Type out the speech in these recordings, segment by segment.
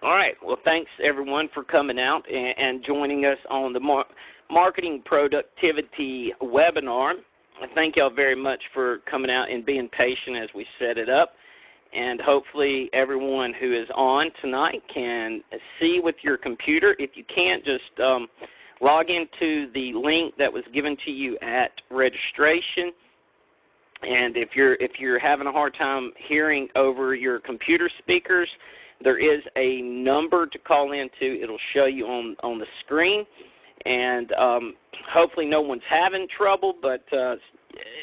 All right. Well, thanks, everyone, for coming out and joining us on the Marketing Productivity webinar. Thank you all very much for coming out and being patient as we set it up. And hopefully everyone who is on tonight can see with your computer. If you can't, just log into the link that was given to you at registration. And if you're having a hard time hearing over your computer speakers, there is a number to call into. It'll show you on the screen. And hopefully no one's having trouble, but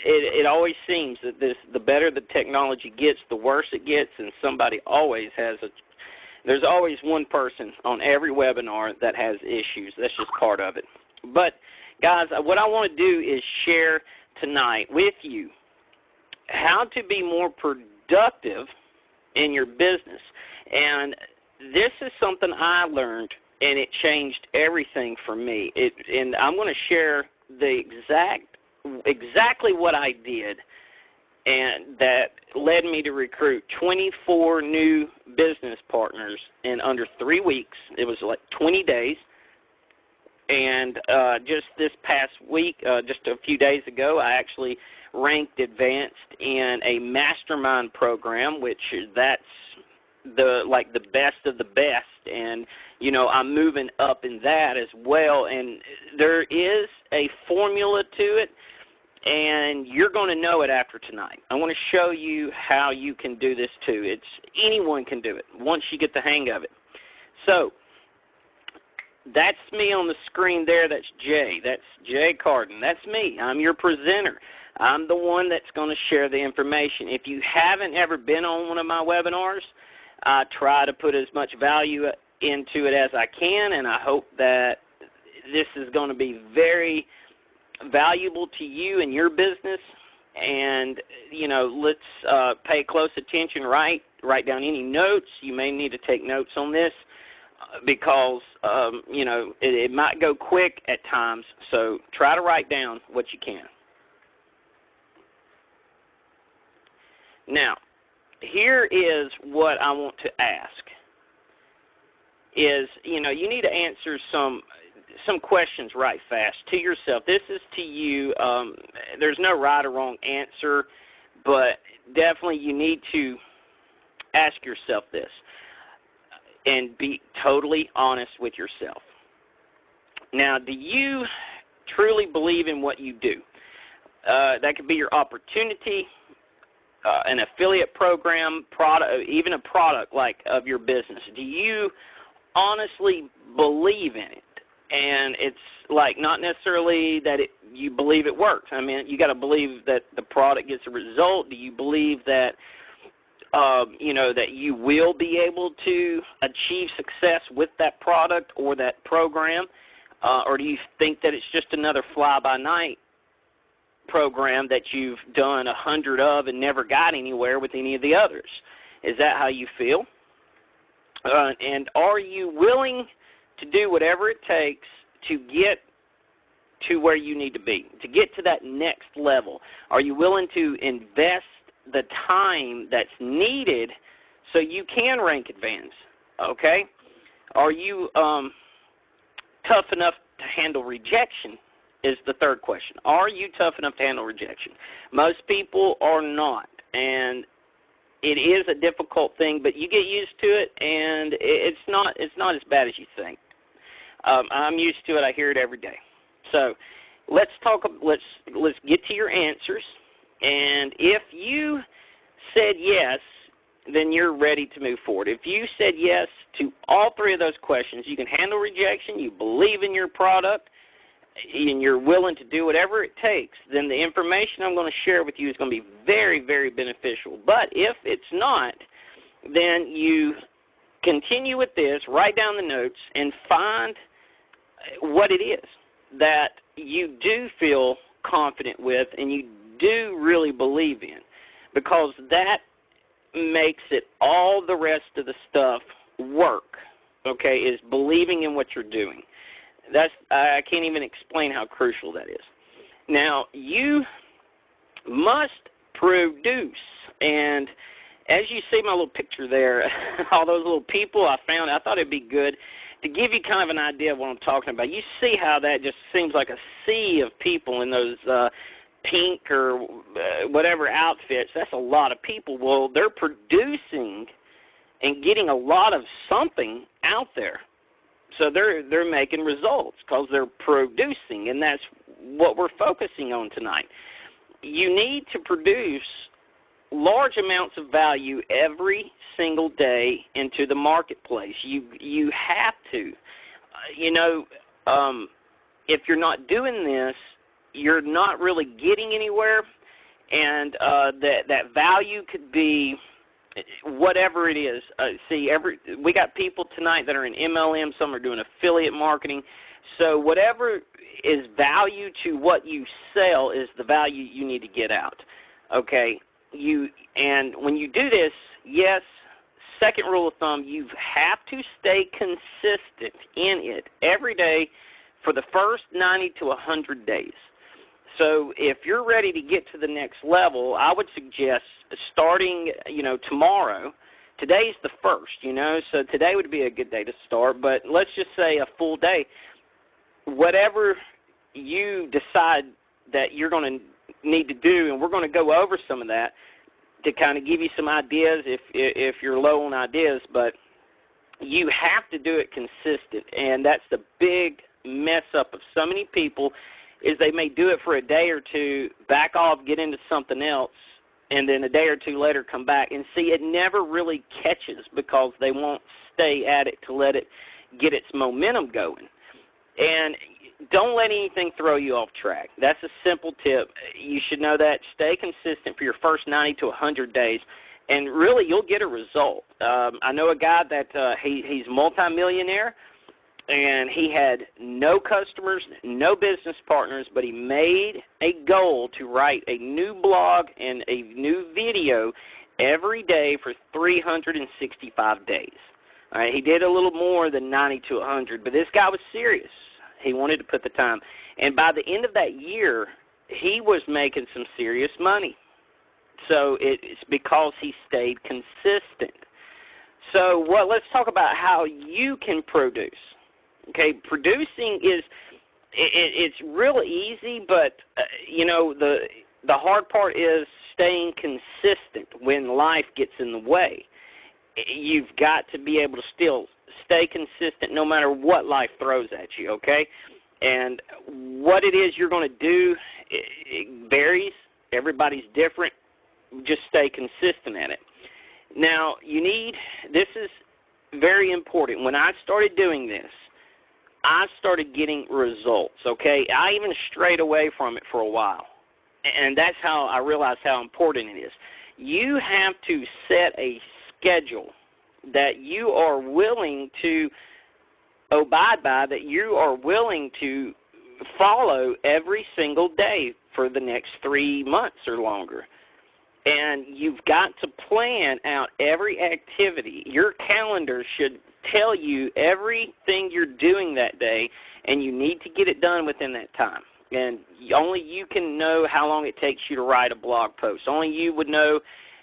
it always seems that the better the technology gets, the worse it gets, and somebody always has there's always one person on every webinar that has issues. That's just part of it. But, guys, what I want to do is share tonight with you how to be more productive in your business. And this is something I learned, and it changed everything for me. And I'm going to share the exactly what I did, and that led me to recruit 24 new business partners in under 3 weeks. It was like 20 days. And just this past week, just a few days ago, I actually ranked advanced in a mastermind program, which that's the best of the best. And, you know, I'm moving up in that as well. And there is a formula to it, and you're going to know it after tonight. I want to show you how you can do this too. Anyone can do it once you get the hang of it. So that's me on the screen there. That's Jay. That's Jay Carden. That's me. I'm your presenter. I'm the one that's going to share the information. If you haven't ever been on one of my webinars, I try to put as much value into it as I can, and I hope that this is going to be very valuable to you and your business. And, you know, let's pay close attention, write down any notes. You may need to take notes on this because, you know, it might go quick at times, so try to write down what you can. Now, here is what I want to ask is, you know, you need to answer some questions right fast to yourself. This is to you. There's no right or wrong answer, but definitely you need to ask yourself this and be totally honest with yourself. Now, do you truly believe in what you do? That could be your opportunity, an affiliate program, product, even a product like of your business. Do you honestly believe in it? And it's like not necessarily that you believe it works. I mean, you got to believe that the product gets a result. Do you believe that you know, that you will be able to achieve success with that product or that program, or do you think that it's just another fly-by-night program that you've done 100 of and never got anywhere with any of the others? Is that how you feel? And are you willing to do whatever it takes to get to where you need to be, to get to that next level? Are you willing to invest the time that's needed so you can rank advanced? Okay? Are you tough enough to handle rejection is the third question. Are you tough enough to handle rejection? Most people are not, and it is a difficult thing, but you get used to it, and it's not as bad as you think. I'm used to it. I hear it every day. So let's get to your answers. And if you said yes, then you're ready to move forward. If you said yes to all three of those questions, you can handle rejection, you believe in your product, and you're willing to do whatever it takes, then the information I'm going to share with you is going to be very, very beneficial. But if it's not, then you continue with this, write down the notes, and find what it is that you do feel confident with and you do really believe in, because that makes it all the rest of the stuff work, okay, is believing in what you're doing. I can't even explain how crucial that is. Now, you must produce, and as you see my little picture there, all those little people I found, I thought it'd be good to give you kind of an idea of what I'm talking about. You see how that just seems like a sea of people in those pink or whatever outfits. That's a lot of people. Well, they're producing and getting a lot of something out there. So they're making results because they're producing, and that's what we're focusing on tonight. You need to produce large amounts of value every single day into the marketplace. You have to. If you're not doing this, you're not really getting anywhere, and that value could be whatever it is. We got people tonight that are in MLM. Some are doing affiliate marketing. So whatever is value to what you sell is the value you need to get out. Okay. And when you do this, yes, second rule of thumb, you have to stay consistent in it every day for the first 90 to 100 days. So if you're ready to get to the next level, I would suggest starting, tomorrow. Today's the 1st, so today would be a good day to start, but let's just say a full day. Whatever you decide that you're going to need to do, and we're going to go over some of that to kind of give you some ideas if you're low on ideas, but you have to do it consistent, and that's the big mess up of so many people is they may do it for a day or two, back off, get into something else, and then a day or two later come back and see it never really catches because they won't stay at it to let it get its momentum going. And don't let anything throw you off track. That's a simple tip. You should know that. Stay consistent for your first 90 to 100 days, and really you'll get a result. I know a guy that he's multimillionaire, and he had no customers, no business partners, but he made a goal to write a new blog and a new video every day for 365 days. All right, he did a little more than 90 to 100, but this guy was serious. He wanted to put the time. And by the end of that year, he was making some serious money. So it's because he stayed consistent. So let's talk about how you can produce. Okay, producing it's real easy, but the hard part is staying consistent when life gets in the way. You've got to be able to still stay consistent no matter what life throws at you, okay? And what it is you're going to do, it varies. Everybody's different. Just stay consistent at it. Now, this is very important. When I started doing this, I started getting results, okay? I even strayed away from it for a while. And that's how I realized how important it is. You have to set a schedule that you are willing to abide by, that you are willing to follow every single day for the next 3 months or longer. And you've got to plan out every activity. Your calendar should tell you everything you're doing that day, and you need to get it done within that time. And only you can know how long it takes you to write a blog post. Only you would know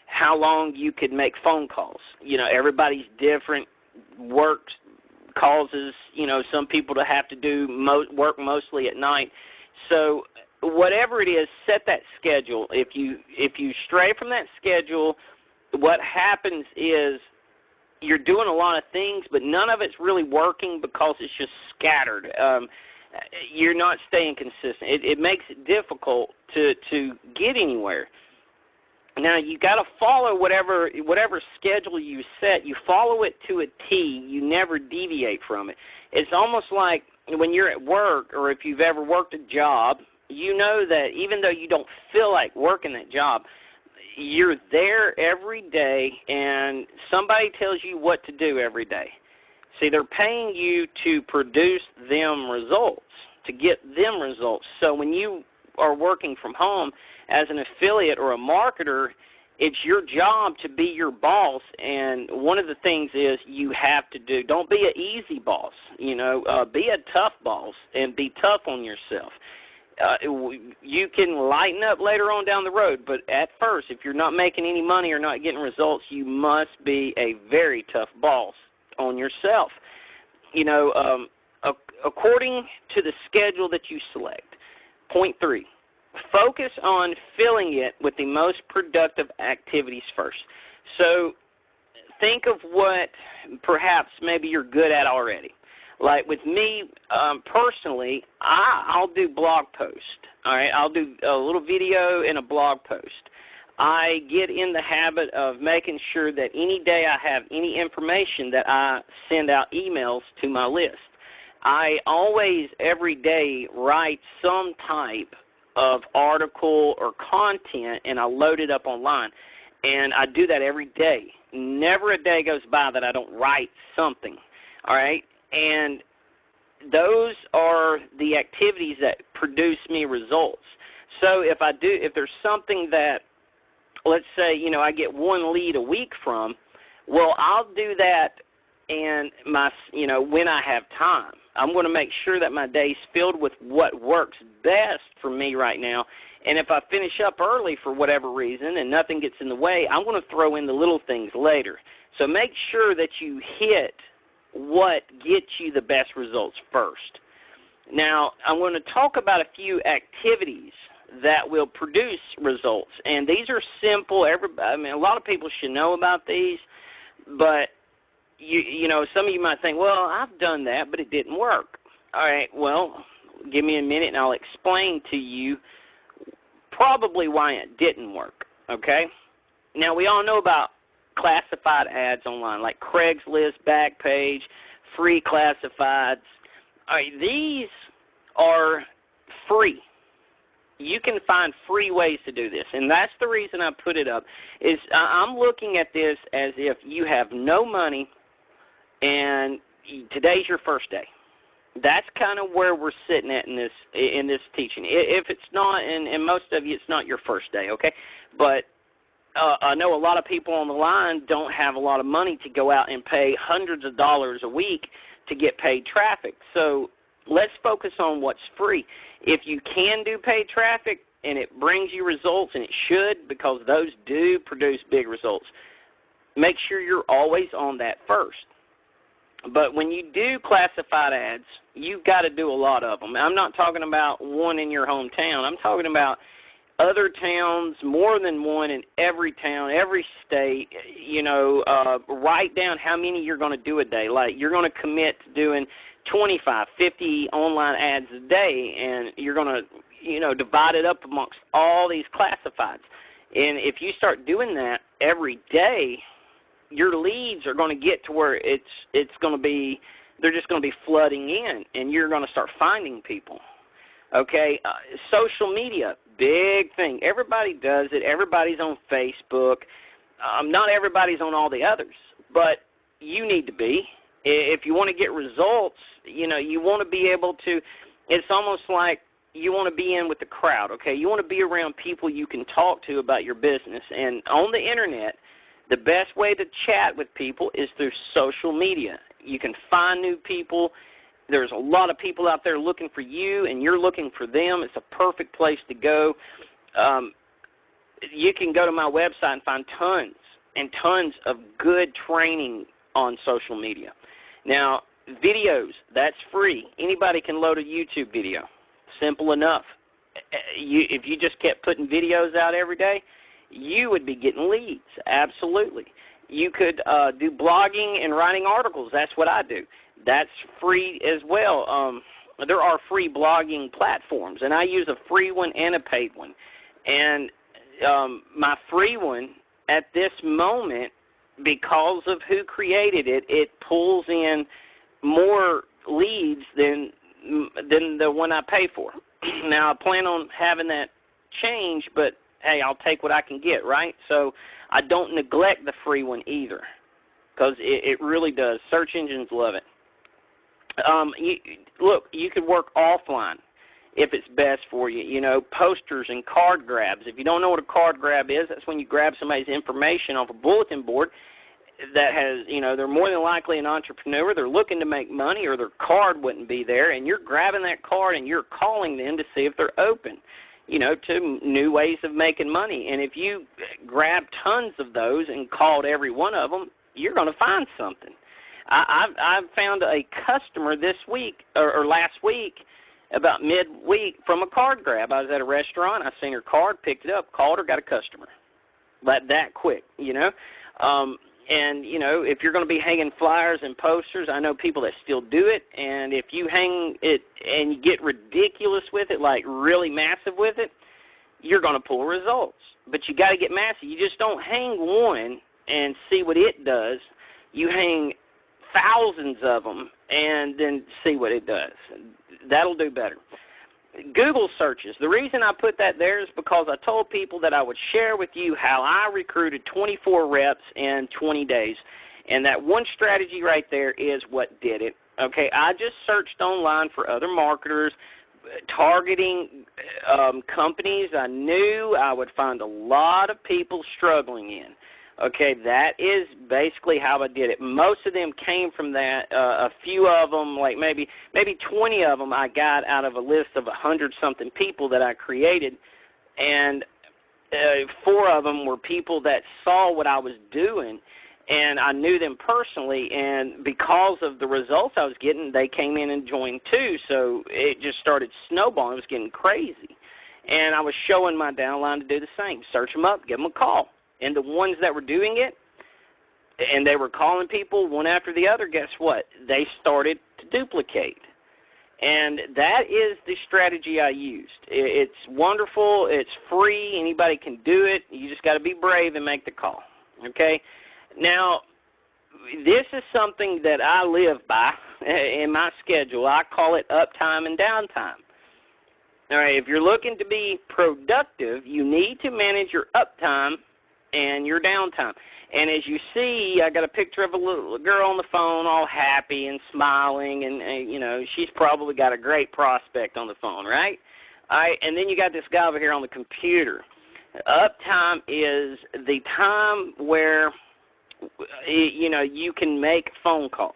how long you could make phone calls. Everybody's different. Work causes, some people to have to do work mostly at night. So whatever it is, set that schedule. If you stray from that schedule, what happens is you're doing a lot of things, but none of it's really working because it's just scattered. You're not staying consistent. It makes it difficult to get anywhere. Now, you got to follow whatever schedule you set. You follow it to a T. You never deviate from it. It's almost like when you're at work, or if you've ever worked a job, you know that even though you don't feel like working that job, you're there every day, and somebody tells you what to do every day. See, they're paying you to produce them results, to get them results. So when you are working from home as an affiliate or a marketer, it's your job to be your boss, and one of the things is you have to do, don't be an easy boss, be a tough boss and be tough on yourself. You can lighten up later on down the road, but at first, if you're not making any money or not getting results, you must be a very tough boss on yourself. According to the schedule that you select. Point 3, focus on filling it with the most productive activities first. So think of what perhaps maybe you're good at already. Like with me, personally, I'll do blog posts. All right, I'll do a little video and a blog post. I get in the habit of making sure that any day I have any information that I send out emails to my list. I always, every day, write some type of article or content, and I load it up online. And I do that every day. Never a day goes by that I don't write something, all right? And those are the activities that produce me results. So if there's something that, let's say, I get one lead a week from, well, I'll do that and when I have time. I'm going to make sure that my day's filled with what works best for me right now. And if I finish up early for whatever reason and nothing gets in the way, I'm going to throw in the little things later. So make sure that you hit what gets you the best results first. Now, I'm going to talk about a few activities that will produce results. And these are simple. A lot of people should know about these, but some of you might think, well, I've done that, but it didn't work. All right, well, give me a minute and I'll explain to you probably why it didn't work, okay? Now, we all know about classified ads online, like Craigslist, Backpage, free classifieds. All right, these are free. You can find free ways to do this, and that's the reason I put it up. Is I'm looking at this as if you have no money and today's your first day. That's kind of where we're sitting at in this teaching. If it's not, and most of you, it's not your first day, okay? But I know a lot of people on the line don't have a lot of money to go out and pay hundreds of dollars a week to get paid traffic. So let's focus on what's free. If you can do paid traffic and it brings you results, and it should, because those do produce big results, make sure you're always on that first. But when you do classified ads, you've got to do a lot of them. I'm not talking about one in your hometown. I'm talking about other towns, more than one in every town, every state. Write down how many you're going to do a day. Like, you're going to commit to doing 25, 50 online ads a day, and you're going to, divide it up amongst all these classifieds. And if you start doing that every day, your leads are going to get to where it's going to be, they're just going to be flooding in, and you're going to start finding people. Okay, social media, big thing. Everybody does it. Everybody's on Facebook. Not everybody's on all the others, but you need to be. If you want to get results, you want to be able to, it's almost like you want to be in with the crowd, okay? You want to be around people you can talk to about your business. And on the internet, the best way to chat with people is through social media. You can find new people. There's a lot of people out there looking for you, and you're looking for them. It's a perfect place to go. You can go to my website and find tons and tons of good training on social media. Now, videos, that's free. Anybody can load a YouTube video. Simple enough. If you just kept putting videos out every day, you would be getting leads, absolutely. You could do blogging and writing articles. That's what I do. That's free as well. There are free blogging platforms, and I use a free one and a paid one. And my free one, at this moment, because of who created it, it pulls in more leads than the one I pay for. Now, I plan on having that change, but hey, I'll take what I can get, right? So I don't neglect the free one either, because it really does. Search engines love it. Look, you could work offline if it's best for you. Posters and card grabs. If you don't know what a card grab is, that's when you grab somebody's information off a bulletin board that has, they're more than likely an entrepreneur. They're looking to make money, or their card wouldn't be there, and you're grabbing that card and you're calling them to see if they're open, to new ways of making money. And if you grab tons of those and called every one of them, you're going to find something. I've found a customer this week or last week, about midweek, from a card grab. I was at a restaurant. I seen her card, picked it up, called her, got a customer. That quick, And, if you're going to be hanging flyers and posters, I know people that still do it. And if you hang it and you get ridiculous with it, like really massive with it, you're going to pull results. But you got to get massive. You just don't hang one and see what it does. You hang thousands of them and then see what it does. That'll do better. Google searches. The reason I put that there is because I told people that I would share with you how I recruited 24 reps in 20 days. And that one strategy right there is what did it. Okay, I just searched online for other marketers, targeting companies I knew I would find a lot of people struggling in. Okay, that is basically how I did it. Most of them came from that. A few of them, like maybe 20 of them, I got out of a list of 100-something people that I created, and 4 of them were people that saw what I was doing, and I knew them personally, and because of the results I was getting, they came in and joined too, so it just started snowballing. It was getting crazy, and I was showing my downline to do the same. Search them up, give them a call. And the ones that were doing it, and they were calling people one after the other, guess what? They started to duplicate. And that is the strategy I used. It's wonderful. It's free. Anybody can do it. You just got to be brave and make the call. Okay? Now, this is something that I live by in my schedule. I call it uptime and downtime. All right, if you're looking to be productive, you need to manage your uptime and your downtime. And as you see, I got a picture of a little girl on the phone all happy and smiling, and she's probably got a great prospect on the phone, right? All right, and then you got this guy over here on the computer. Uptime is the time where, you can make phone calls.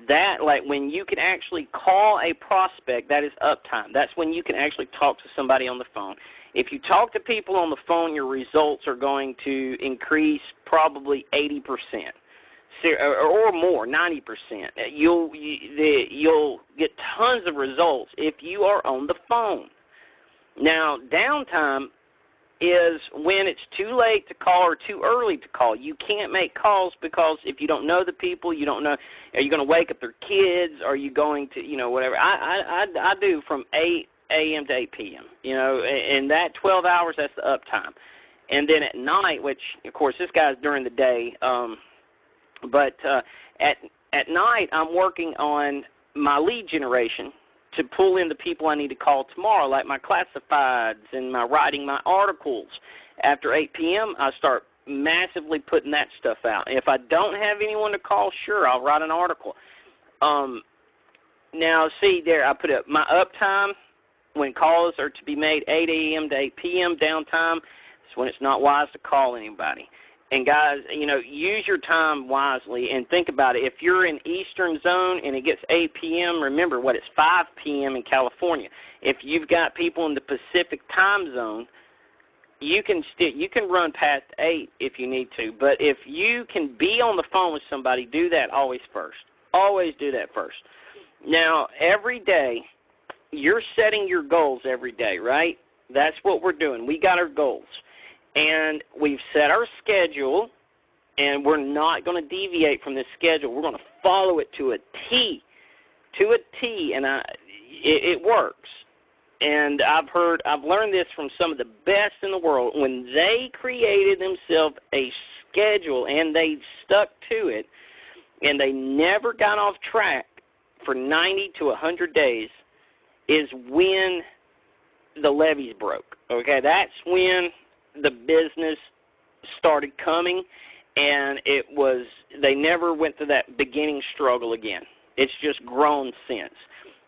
That, like when you can actually call a prospect, that is uptime. That's when you can actually talk to somebody on the phone. If you talk to people on the phone, your results are going to increase probably 80% or more, 90%. You'll get tons of results if you are on the phone. Now, downtime is when it's too late to call or too early to call. You can't make calls because if you don't know the people, you don't know, are you going to wake up their kids? Are you going to, whatever. I do from 8 a.m. to 8 p.m., and that 12 hours, that's the uptime. And then at night, which, of course, this guy's during the day, but at night I'm working on my lead generation to pull in the people I need to call tomorrow, like my classifieds and my writing my articles. After 8 p.m., I start massively putting that stuff out. If I don't have anyone to call, sure, I'll write an article. Now, see there, I put up my uptime. When calls are to be made 8 a.m. to 8 p.m. downtime, it's when it's not wise to call anybody. And, guys, use your time wisely and think about it. If you're in Eastern Zone and it gets 8 p.m., remember what, it's 5 p.m. in California. If you've got people in the Pacific time zone, you can run past 8 if you need to. But if you can be on the phone with somebody, do that always first. Always do that first. Now, every day, you're setting your goals every day, right? That's what we're doing. We got our goals. And we've set our schedule, and we're not going to deviate from this schedule. We're going to follow it to a T. And it works. And I've learned this from some of the best in the world. When they created themselves a schedule and they stuck to it, and they never got off track for 90 to 100 days, is when the levees broke. Okay, that's when the business started coming, and they never went through that beginning struggle again. It's just grown since.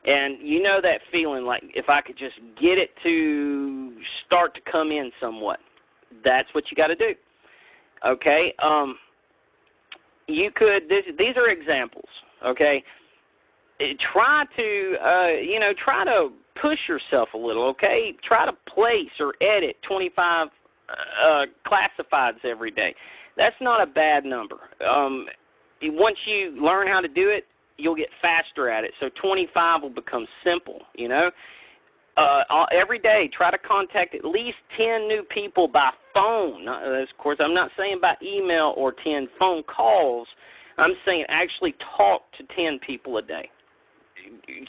And you know that feeling, like if I could just get it to start to come in somewhat. That's what you got to do. Okay. you could, these are examples, okay? Try to push yourself a little, okay? Try to place or edit 25 classifieds every day. That's not a bad number. Once you learn how to do it, you'll get faster at it. So 25 will become simple, you know? Every day, try to contact at least 10 new people by phone. Of course, I'm not saying by email or 10 phone calls. I'm saying actually talk to 10 people a day.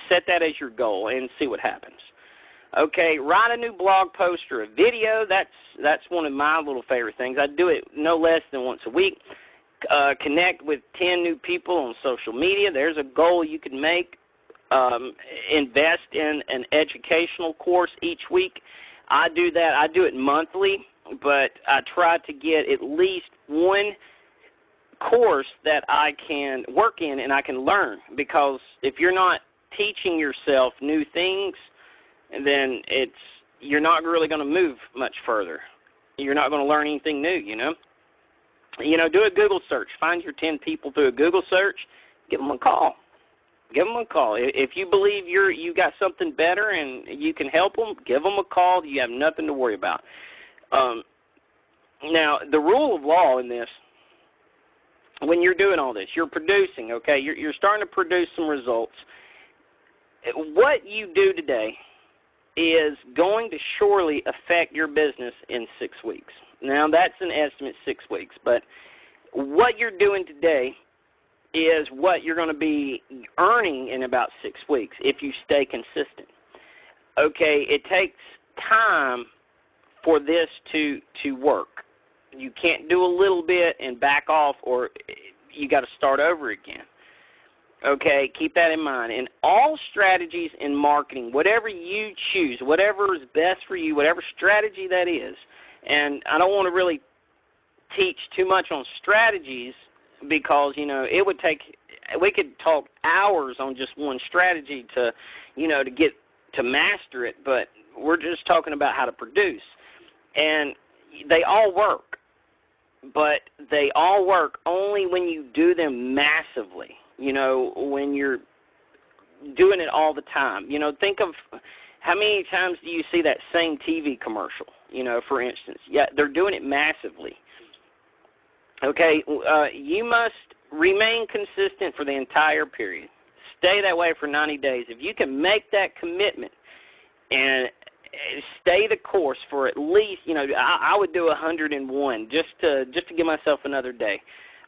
Set that as your goal and see what happens. Okay, write a new blog post or a video. That's one of my little favorite things. I do it no less than once a week. Connect with 10 new people on social media. There's a goal you can make. Invest in an educational course each week. I do that. I do it monthly, but I try to get at least one course that I can work in and I can learn, because if you're not teaching yourself new things, then you're not really going to move much further. You're not going to learn anything new, you know. Do a Google search. Find your 10 people through a Google search. Give them a call. Give them a call. If you believe you got something better and you can help them, give them a call. You have nothing to worry about. Now, the rule of law in this, when you're doing all this, you're producing, okay? You're starting to produce some results. What you do today is going to surely affect your business in 6 weeks. Now, that's an estimate, 6 weeks, but what you're doing today is what you're going to be earning in about 6 weeks if you stay consistent. Okay, it takes time for this to work. You can't do a little bit and back off, or you got to start over again. Okay, keep that in mind. In all strategies in marketing, whatever you choose, whatever is best for you, whatever strategy that is, and I don't want to really teach too much on strategies, because, it would we could talk hours on just one strategy to master it, but we're just talking about how to produce. And they all work, but they all work only when you do them massively, when you're doing it all the time. Think of how many times do you see that same TV commercial, for instance. Yeah, they're doing it massively. Okay, you must remain consistent for the entire period. Stay that way for 90 days. If you can make that commitment and stay the course for at least, I would do 101 just to give myself another day.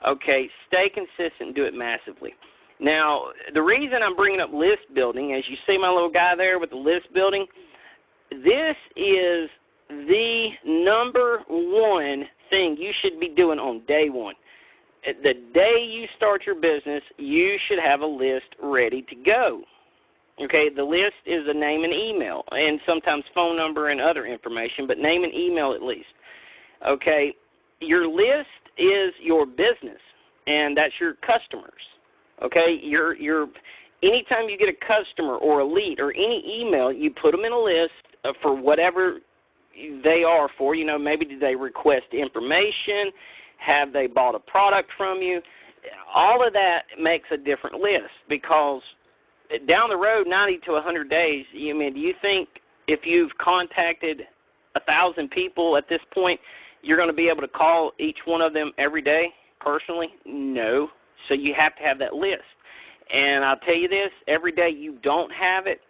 Okay, stay consistent and do it massively. Now, the reason I'm bringing up list building, as you see my little guy there with the list building, this is the number one thing you should be doing on day one. The day you start your business, you should have a list ready to go. Okay, the list is a name and email, and sometimes phone number and other information, but name and email at least. Okay, your list is your business, and that's your customers. Okay, anytime you get a customer or a lead or any email, you put them in a list for whatever they are for. Maybe did they request information? Have they bought a product from you? All of that makes a different list, because down the road, 90 to 100 days, do you think if you've contacted 1,000 people at this point, you're going to be able to call each one of them every day personally? No. So you have to have that list. And I'll tell you this, every day you don't have it,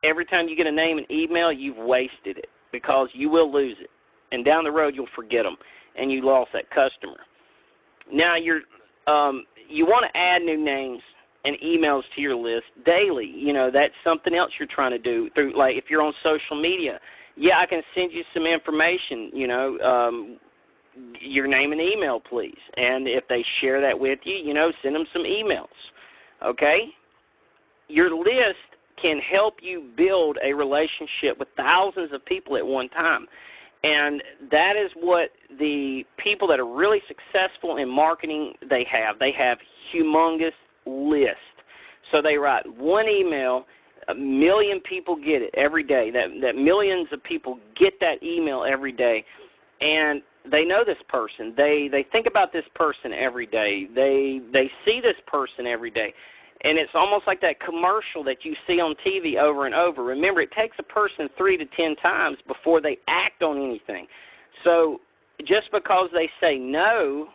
every time you get a name and email, you've wasted it, because you will lose it. And down the road, you'll forget them, and you lost that customer. Now, you want to add new names and emails to your list daily. That's something else you're trying to do. Through, like, if you're on social media, I can send you some information, your name and email, please. And if they share that with you, send them some emails, okay? Your list can help you build a relationship with thousands of people at one time. And that is what the people that are really successful in marketing, they have. They have humongous lists. So they write one email, 1 million people get it every day. That millions of people get that email every day. And they know this person. They think about this person every day. They see this person every day. And it's almost like that commercial that you see on TV over and over. Remember, it takes a person 3 to 10 times before they act on anything. So just because they say no,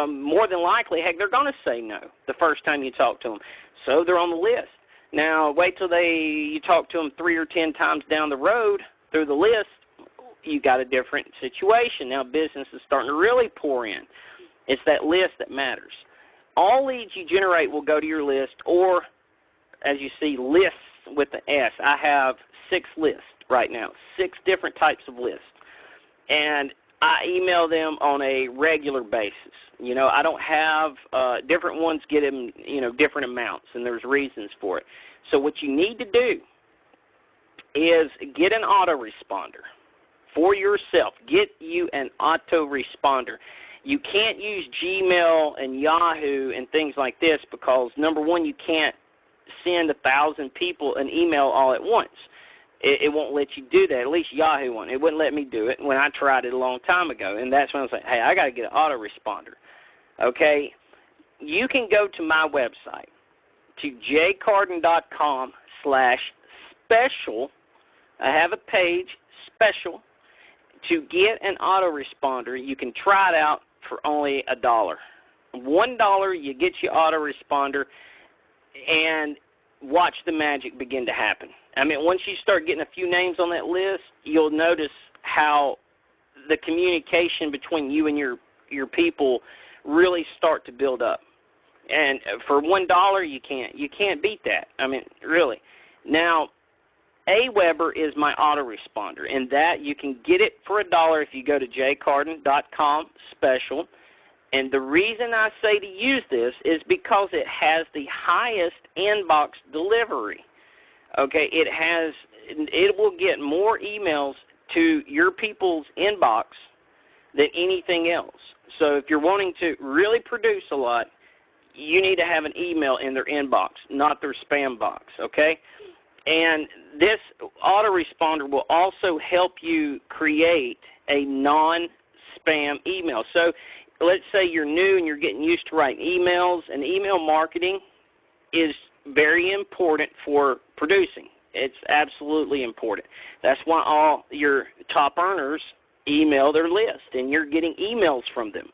more than likely, heck, they're going to say no the first time you talk to them. So they're on the list. Now, wait till you talk to them 3 or 10 times down the road through the list, you got a different situation. Now business is starting to really pour in. It's that list that matters. All leads you generate will go to your list, or, as you see, lists with an S. I have 6 lists right now, 6 different types of lists. And I email them on a regular basis. You know, I don't have different ones get them, you know, different amounts, and there's reasons for it. So what you need to do is get an autoresponder for yourself. Get you an autoresponder. You can't use Gmail and Yahoo and things like this because, number one, you can't send 1,000 people an email all at once. It won't let you do that. At least Yahoo won't. It wouldn't let me do it when I tried it a long time ago. And that's when I was like, hey, I got to get an autoresponder. Okay? You can go to my website, to jcarden.com/special. I have a page, special. To get an autoresponder, you can try it out for only $1. $1, you get your autoresponder, and watch the magic begin to happen. I mean, once you start getting a few names on that list, you'll notice how the communication between you and your people really start to build up. And for $1, you can't beat that. I mean, really. Now, Aweber is my autoresponder, and that you can get it for $1 if you go to jcarden.com/special. And the reason I say to use this is because it has the highest inbox delivery. Okay, it will get more emails to your people's inbox than anything else. So if you're wanting to really produce a lot, you need to have an email in their inbox, not their spam box, okay? And this autoresponder will also help you create a non-spam email. So let's say you're new and you're getting used to writing emails, and email marketing is very important for producing. It's absolutely important. That's why all your top earners email their list, and you're getting emails from them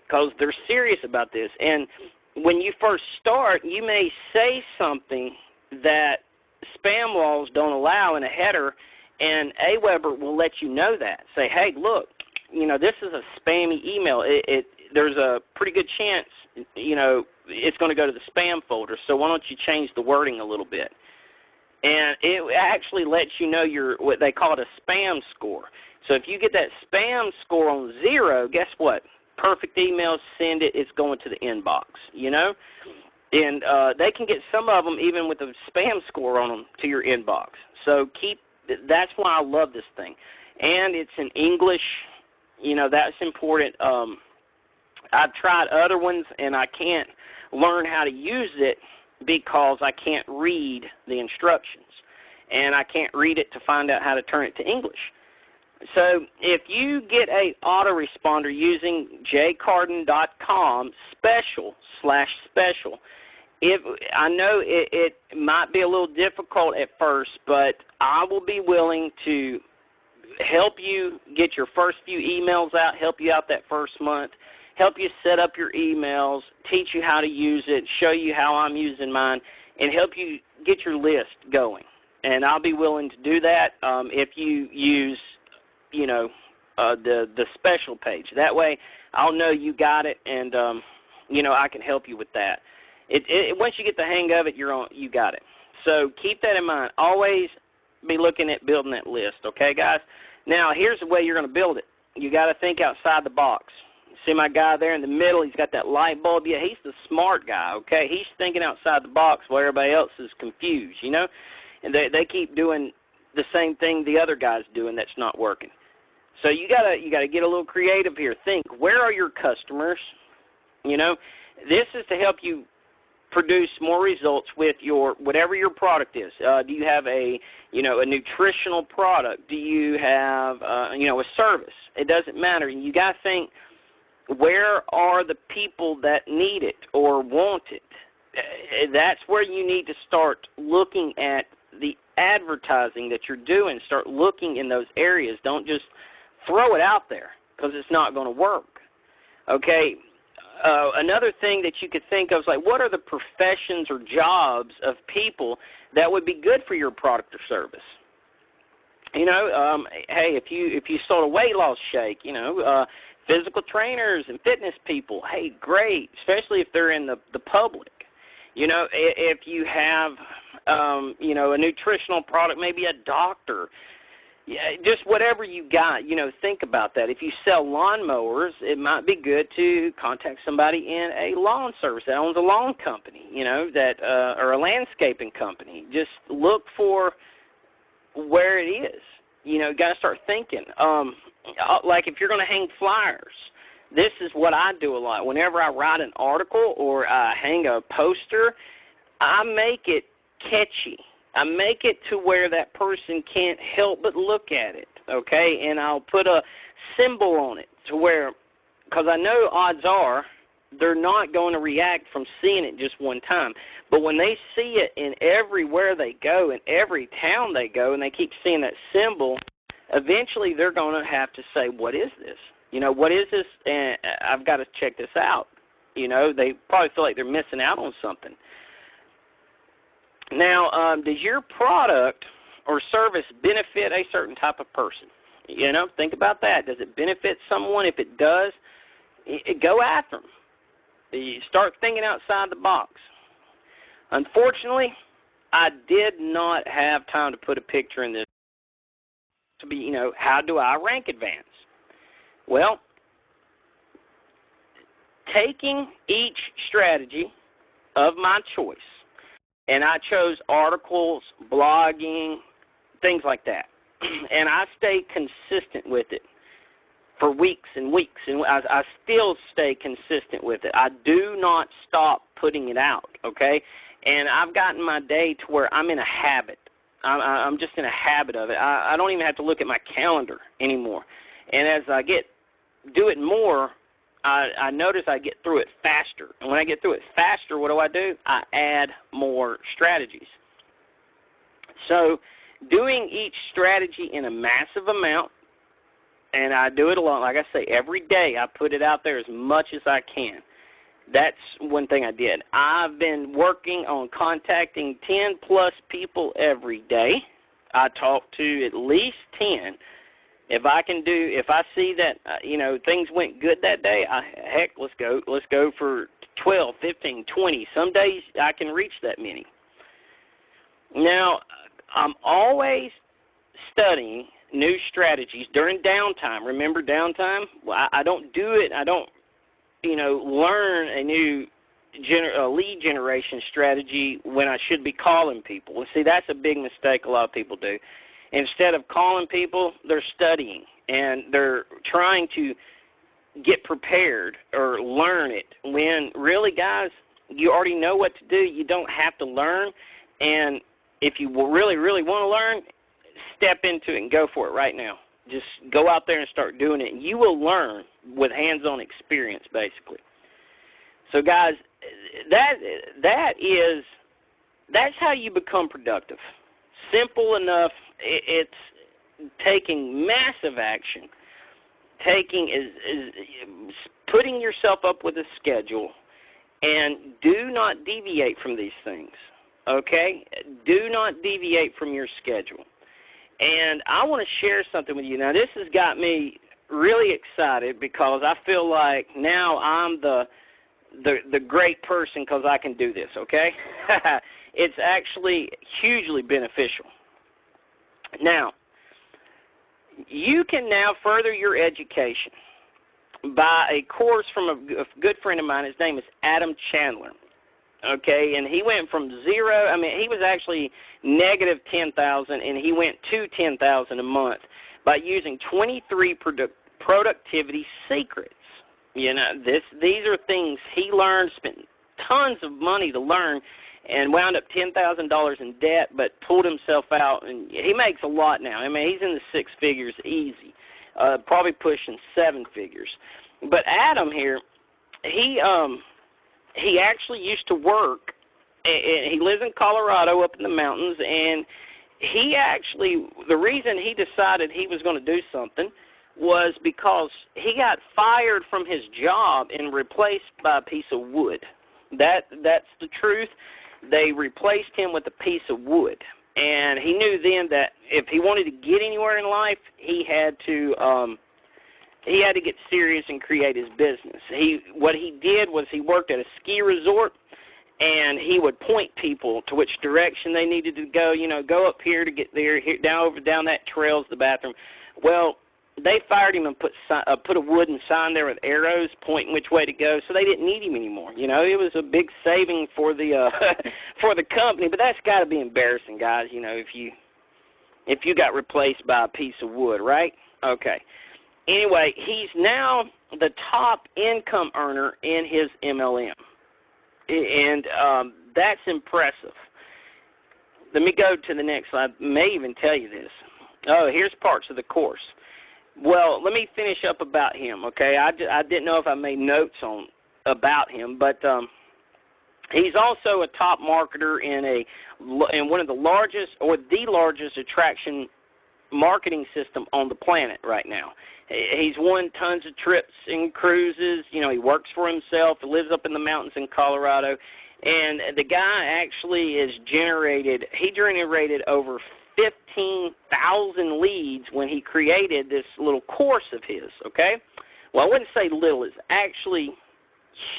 because they're serious about this. And when you first start, you may say something that spam laws don't allow in a header, and Aweber will let you know that. Say, hey, look, you know, this is a spammy email. There's a pretty good chance, you know, it's going to go to the spam folder, so why don't you change the wording a little bit? And it actually lets you know what they call it a spam score. So if you get that spam score on 0, guess what? Perfect emails, send it, it's going to the inbox, you know? And they can get some of them even with a spam score on them to your inbox. So that's why I love this thing. And it's in English. You know, that's important. I've tried other ones, and I can't learn how to use it because I can't read the instructions. And I can't read it to find out how to turn it to English. So if you get a autoresponder using jcarden.com/special, I know it might be a little difficult at first, but I will be willing to help you get your first few emails out, help you out that first month, help you set up your emails, teach you how to use it, show you how I'm using mine, and help you get your list going. And I'll be willing to do that if you use, you know, the special page. That way I'll know you got it, and, you know, I can help you with that. Once you get the hang of it, you got it. So keep that in mind. Always be looking at building that list, okay, guys? Now, here's the way you're going to build it. You got to think outside the box. See my guy there in the middle? He's got that light bulb. Yeah, he's the smart guy, okay? He's thinking outside the box while everybody else is confused, you know? And they keep doing the same thing the other guy's doing that's not working. So you gotta get a little creative here. Think, where are your customers? You know, this is to help you produce more results with your whatever your product is. Do you have a nutritional product? Do you have a service? It doesn't matter. You got to think, where are the people that need it or want it? That's where you need to start looking at the advertising that you're doing. Start looking in those areas. Don't just throw it out there, because it's not going to work. Okay. Another thing that you could think of is, like, what are the professions or jobs of people that would be good for your product or service? Hey, if you sold a weight loss shake, physical trainers and fitness people, hey, great, especially if they're in the public. If you have, a nutritional product, maybe a doctor. Yeah, just whatever you got, think about that. If you sell lawnmowers, it might be good to contact somebody in a lawn service that owns a lawn company, or a landscaping company. Just look for where it is. You got to start thinking. Like if you're going to hang flyers, this is what I do a lot. Whenever I write an article or I hang a poster, I make it catchy. I make it to where that person can't help but look at it, okay? And I'll put a symbol on it to where, because I know odds are they're not going to react from seeing it just one time. But when they see it in everywhere they go, in every town they go, and they keep seeing that symbol, eventually they're going to have to say, what is this? What is this? And I've got to check this out. They probably feel like they're missing out on something. Now, does your product or service benefit a certain type of person? Think about that. Does it benefit someone? If it does, go after them. You start thinking outside the box. Unfortunately, I did not have time to put a picture in this to be, how do I rank advance? Well, taking each strategy of my choice, and I chose articles, blogging, things like that. And I stayed consistent with it for weeks and weeks, and I still stay consistent with it. I do not stop putting it out, okay? And I've gotten my day to where I'm in a habit. I'm just in a habit of it. I don't even have to look at my calendar anymore. And as I do it more, I notice I get through it faster. And when I get through it faster, what do? I add more strategies. So doing each strategy in a massive amount, and I do it a lot. Like I say, every day I put it out there as much as I can. That's one thing I did. I've been working on contacting 10-plus people every day. I talk to at least 10. If I see that, things went good that day, heck, let's go for 12, 15, 20. Some days I can reach that many. Now, I'm always studying new strategies during downtime. Remember downtime? Well, I don't do it. I don't, learn a new lead generation strategy when I should be calling people. Well, see, that's a big mistake a lot of people do. Instead of calling people, they're studying, and they're trying to get prepared or learn it. When really, guys, you already know what to do. You don't have to learn. And if you really, really want to learn, step into it and go for it right now. Just go out there and start doing it. And you will learn with hands-on experience, basically. So, guys, that's how you become productive. Simple enough. It's taking massive action. Putting yourself up with a schedule, and do not deviate from these things. Okay? Do not deviate from your schedule. And I want to share something with you. Now, this has got me really excited because I feel like now I'm the great person because I can do this, okay? It's actually hugely beneficial. Now, you can now further your education by a course from a good friend of mine. His name is Adam Chandler. Okay, and he went from zero. He was actually negative 10,000, and he went to 10,000 a month by using 23 productivity secrets. These are things he learned, spent tons of money to learn and wound up $10,000 in debt, but pulled himself out. And he makes a lot now. I mean, he's in the six figures easy, probably pushing seven figures. But Adam here, he actually used to work, and he lives in Colorado up in the mountains, and he actually, the reason he decided he was going to do something was because he got fired from his job and replaced by a piece of wood. That's the truth. They replaced him with a piece of wood. And he knew then that if he wanted to get anywhere in life, he had to get serious and create his business. What he did was he worked at a ski resort, and he would point people to which direction they needed to go. You know, go up here to get there, here, down that trail's the bathroom. Well, they fired him and put a wooden sign there with arrows pointing which way to go, so they didn't need him anymore. You know, it was a big saving for the for the company. But that's got to be embarrassing, guys. You know, if you got replaced by a piece of wood, right? Okay. Anyway, he's now the top income earner in his MLM, and that's impressive. Let me go to the next slide. I may even tell you this. Oh, here's parts of the course. Well, let me finish up about him, okay? I didn't know if I made notes about him, but he's also a top marketer in one of the largest or the largest attraction marketing system on the planet right now. He's won tons of trips and cruises. You know, he works for himself. He lives up in the mountains in Colorado. And the guy actually generated over 15,000 leads when he created this little course of his, okay? Well, I wouldn't say little. It's actually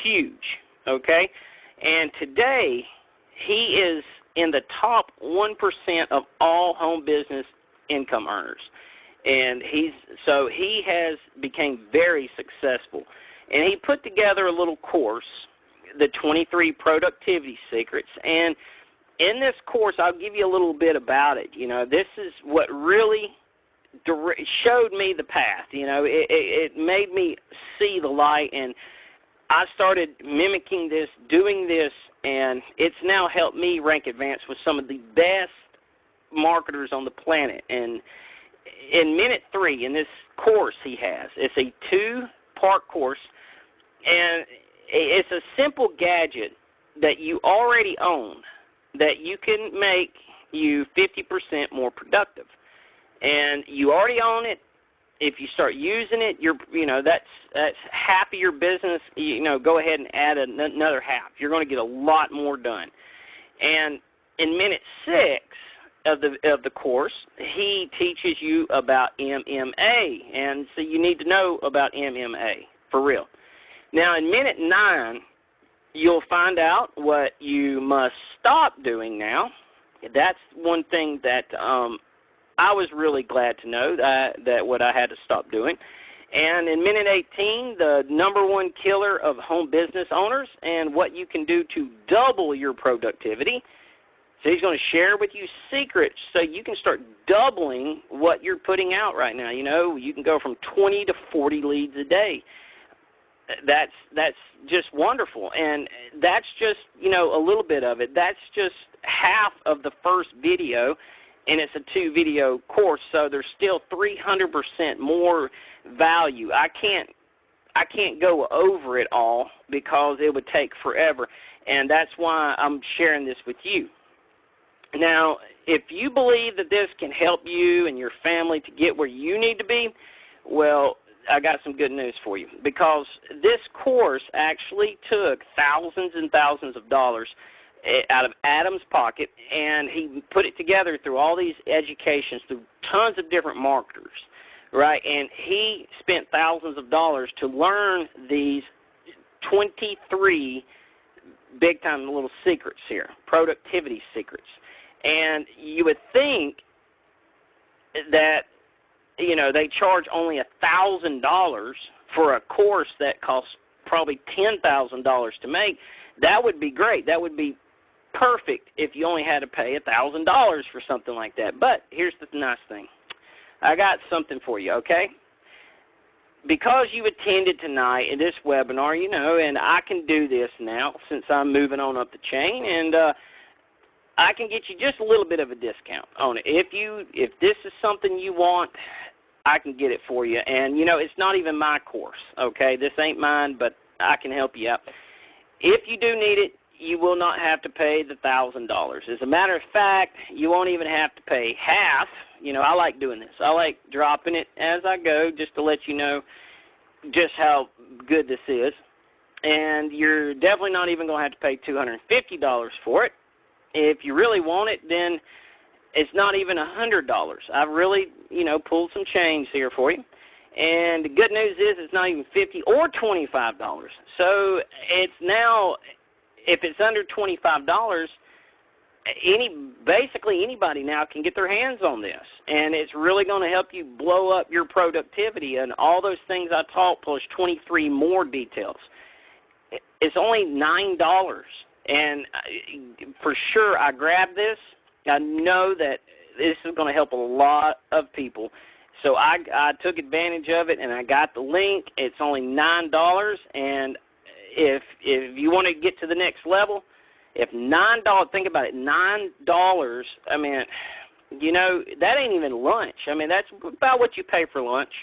huge, okay? And today, he is in the top 1% of all home business income earners. And he has become very successful. And he put together a little course, the 23 Productivity Secrets. And in this course, I'll give you a little bit about it. You know, this is what really showed me the path. You know, it made me see the light, and I started mimicking this, doing this, and it's now helped me rank advanced with some of the best marketers on the planet. And in minute 3, in this course he has, it's a 2-part course, and it's a simple gadget that you already own that you can make you 50% more productive. And you already own it. If you start using it, that's half of your business. You know, go ahead and add another half. You're going to get a lot more done. And in minute 6 of the course, he teaches you about MMA, and so you need to know about MMA for real. Now, in minute 9, you'll find out what you must stop doing now. That's one thing that I was really glad to know that what I had to stop doing. And in minute 18, the #1 killer of home business owners and what you can do to double your productivity. So he's going to share with you secrets so you can start doubling what you're putting out right now. You know, you can go from 20 to 40 leads a day. That's just wonderful. And that's just, you know, a little bit of it. That's just half of the first video, and it's a 2-video course, so there's still 300% more value. I can't go over it all because it would take forever, and that's why I'm sharing this with you. Now, if you believe that this can help you and your family to get where you need to be, well, I got some good news for you, because this course actually took thousands and thousands of dollars out of Adam's pocket, and he put it together through all these educations, through tons of different marketers, right? And he spent thousands of dollars to learn these 23 big-time little secrets here, productivity secrets. And you would think that, you know, they charge only $1,000 for a course that costs probably $10,000 to make. That would be great. That would be perfect if you only had to pay $1,000 for something like that. But here's the nice thing. I got something for you, okay? because you attended tonight in this webinar, and I can do this now since I'm moving on up the chain, and I can get you just a little bit of a discount on it. If this is something you want, I can get it for you. And, it's not even my course, okay? This ain't mine, but I can help you out. If you do need it, you will not have to pay the $1,000. As a matter of fact, you won't even have to pay half. I like doing this. I like dropping it as I go just to let you know just how good this is. And you're definitely not even going to have to pay $250 for it. If you really want it, then it's not even $100. I've really, pulled some change here for you. And the good news is it's not even $50 or $25. So it's now, if it's under $25, basically anybody now can get their hands on this. And it's really going to help you blow up your productivity and all those things I taught plus 23 more details. It's only $9. And for sure I grabbed this. I know that this is going to help a lot of people. So I took advantage of it, and I got the link. It's only $9, and if you want to get to the next level, if $9, think about it, $9, I mean, that ain't even lunch. I mean, that's about what you pay for lunch.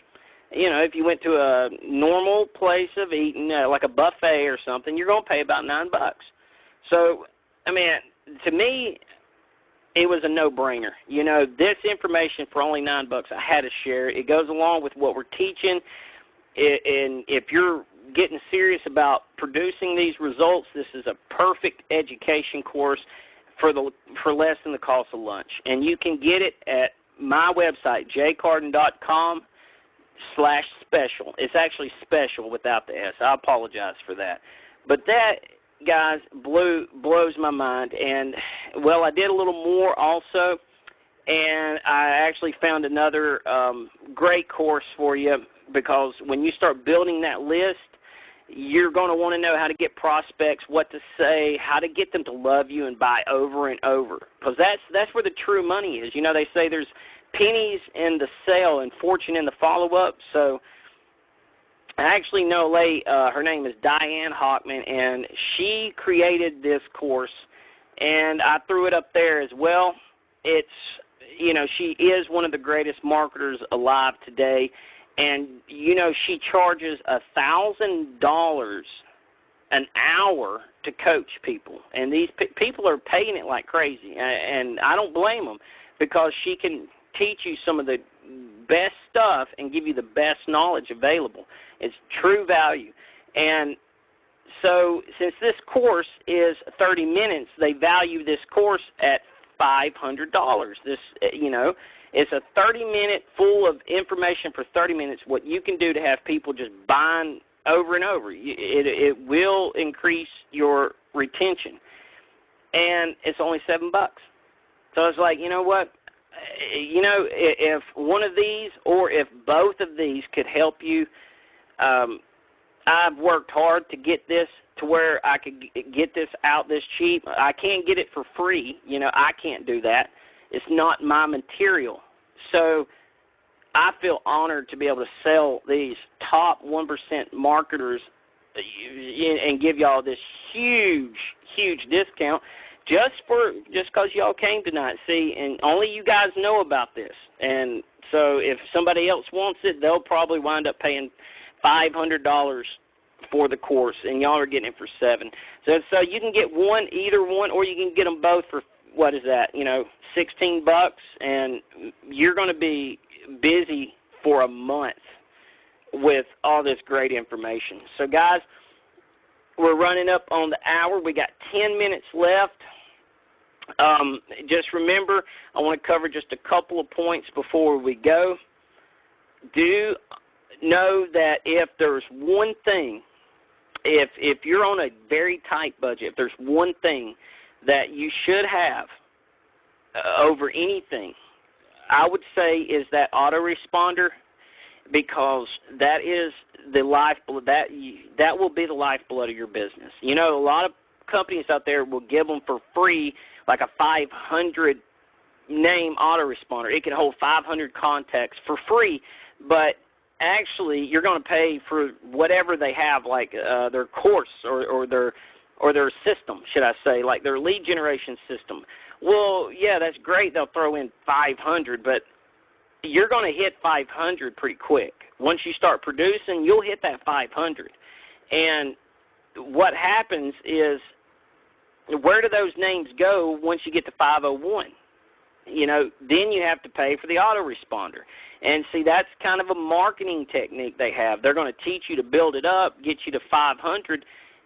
If you went to a normal place of eating, like a buffet or something, you're going to pay about $9. So, I mean, to me, it was a no-brainer. This information for only $9, I had to share it. It goes along with what we're teaching. And if you're getting serious about producing these results, this is a perfect education course for less than the cost of lunch. And you can get it at my website, jcardon.com/special. It's actually special without the S. I apologize for that. But that, guys, blows my mind. And, well, I did a little more also, and I actually found another great course for you, because when you start building that list, you're going to want to know how to get prospects, what to say, how to get them to love you and buy over and over, because that's where the true money is. They say there's pennies in the sale and fortune in the follow-up. So I actually know a lady, her name is Diane Hockman, and she created this course, and I threw it up there as well. It's, she is one of the greatest marketers alive today, and, she charges $1,000 an hour to coach people, and these people are paying it like crazy, and I don't blame them, because she can teach you some of the best stuff and give you the best knowledge available. It's true value. And so since this course is 30 minutes, they value this course at $500. This, it's a 30-minute full of information for 30 minutes, what you can do to have people just buying over and over. It will increase your retention. And it's only $7. So it's like, you know what? If one of these or if both of these could help you, I've worked hard to get this to where I could get this out this cheap. I can't get it for free. I can't do that. It's not my material. So I feel honored to be able to sell these top 1% marketers and give y'all this huge, huge discount. Just because y'all came tonight, see, and only you guys know about this. And so if somebody else wants it, they'll probably wind up paying $500 for the course, and y'all are getting it for $7. So you can get either one, or you can get them both for, what is that, $16, and you're going to be busy for a month with all this great information. So, guys, we're running up on the hour. We got 10 minutes left. Just remember, I want to cover just a couple of points before we go. Do know that if there's one thing, if you're on a very tight budget, if there's one thing that you should have over anything, I would say is that autoresponder, because that is the lifeblood. That will be the lifeblood of your business. A lot of companies out there will give them for free, like a 500-name autoresponder. It can hold 500 contacts for free, but actually you're going to pay for whatever they have, like their course or their system, should I say, like their lead generation system. Well, yeah, that's great. They'll throw in $500, but you're going to hit $500 pretty quick. Once you start producing, you'll hit that $500. And what happens is, where do those names go once you get to 501? You know, then you have to pay for the autoresponder. And see, that's kind of a marketing technique they have. They're going to teach you to build it up, get you to 500,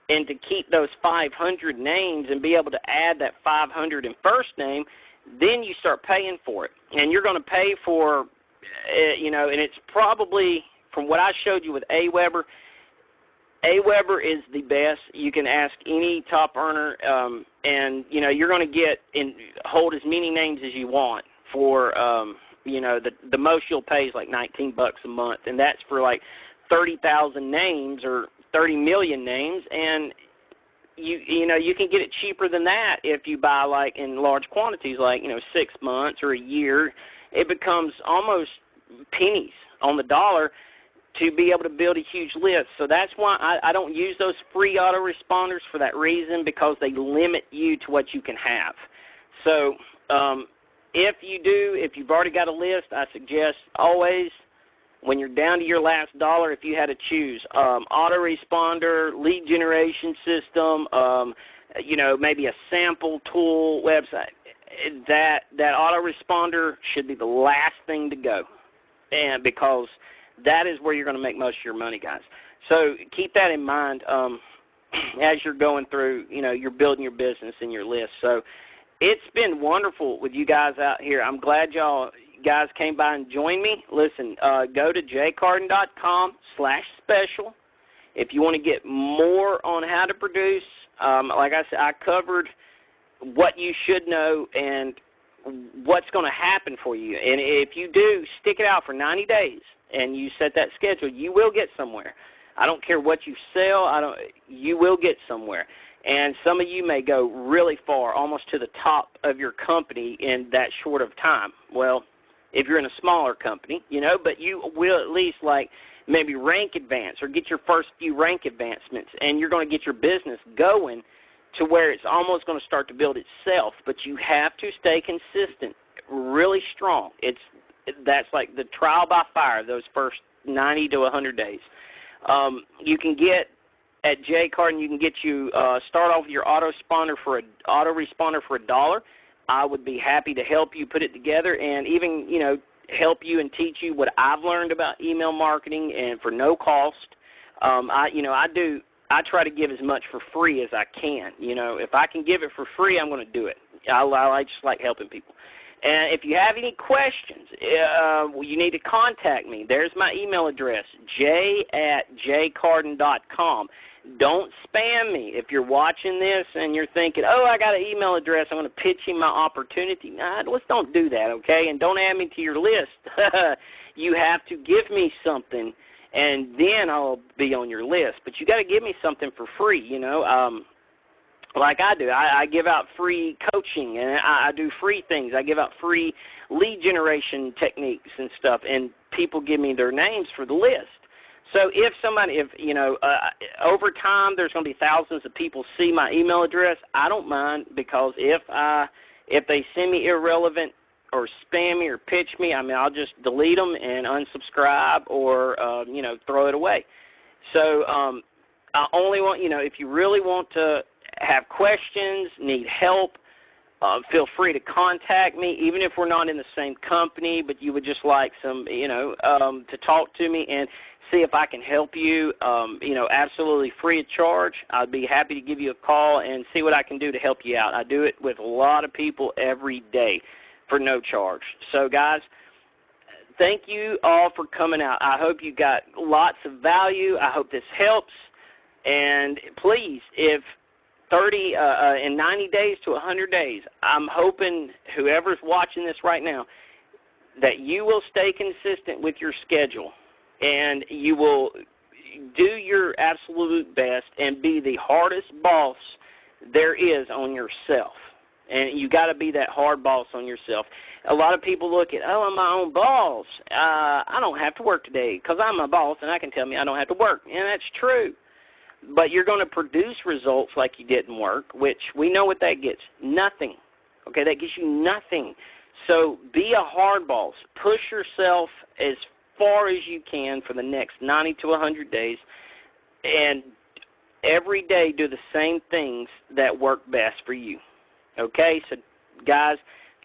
and to keep those 500 names and be able to add that 500 in first name, then you start paying for it. And you're going to pay for, you know, and it's probably, from what I showed you with AWeber is the best. You can ask any top earner, and, you know, you're going to get and hold as many names as you want for, you know, the most you'll pay is like $19 a month, and that's for like 30,000 names or 30 million names, and you know, you can get it cheaper than that if you buy like in large quantities, like, you know, 6 months or a year. It becomes almost pennies on the dollar to be able to build a huge list. So that's why I don't use those free autoresponders for that reason, because they limit you to what you can have. So if you've already got a list, I suggest always, when you're down to your last dollar, if you had to choose autoresponder, lead generation system, you know, maybe a sample tool website, that autoresponder should be the last thing to go, and because that is where you're going to make most of your money, guys. So keep that in mind as you're going through, you know, you're building your business and your list. So it's been wonderful with you guys out here. I'm glad y'all guys came by and joined me. Listen, go to jcarden.com/special. If you want to get more on how to produce, like I said, I covered what you should know and what's going to happen for you. And if you do, stick it out for 90 days and you set that schedule, you will get somewhere. I don't care what you sell, you will get somewhere. And some of you may go really far, almost to the top of your company in that short of time. Well, if you're in a smaller company, you know, but you will at least like maybe rank advance or get your first few rank advancements, and you're going to get your business going to where it's almost going to start to build itself. But you have to stay consistent, really strong. That's like the trial by fire, those first 90 to 100 days. You can get at Jcarden, you can get you start off with your autoresponder for $1. I would be happy to help you put it together, and even, you know, help you and teach you what I've learned about email marketing, and for no cost. I try to give as much for free as I can. You know, if I can give it for free, I'm going to do it. I just like helping people. And if you have any questions, you need to contact me. There's my email address, j@jcarden.com. Don't spam me. If you're watching this and you're thinking, oh, I got an email address, I'm going to pitch you my opportunity. Nah, let's don't do that, okay? And don't add me to your list. You have to give me something, and then I'll be on your list. But you got to give me something for free, you know. Like I do. I give out free coaching, and I do free things. I give out free lead generation techniques and stuff, and people give me their names for the list. So if over time there's going to be thousands of people see my email address, I don't mind, because if they send me irrelevant or spam me or pitch me, I mean, I'll just delete them and unsubscribe or, throw it away. So I only want, if you really want to have questions, need help, feel free to contact me, even if we're not in the same company, but you would just like some, to talk to me and see if I can help you, absolutely free of charge. I'd be happy to give you a call and see what I can do to help you out. I do it with a lot of people every day for no charge. So, guys, thank you all for coming out. I hope you got lots of value. I hope this helps. And please, if in 90 days to 100 days, I'm hoping whoever's watching this right now that you will stay consistent with your schedule and you will do your absolute best and be the hardest boss there is on yourself. And you got to be that hard boss on yourself. A lot of people look at, oh, I'm my own boss. I don't have to work today because I'm my boss, and I can tell me I don't have to work. And that's true. But you're going to produce results like you didn't work, which we know what that gets. Nothing. Okay, that gets you nothing. So be a hard boss. Push yourself as far as you can for the next 90 to 100 days, and every day do the same things that work best for you. Okay, so guys,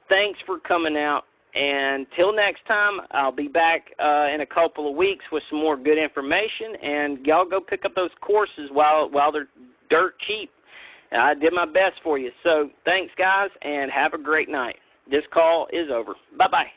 thanks for coming out. And till next time, I'll be back in a couple of weeks with some more good information. And y'all go pick up those courses while they're dirt cheap. I did my best for you. So thanks, guys, and have a great night. This call is over. Bye-bye.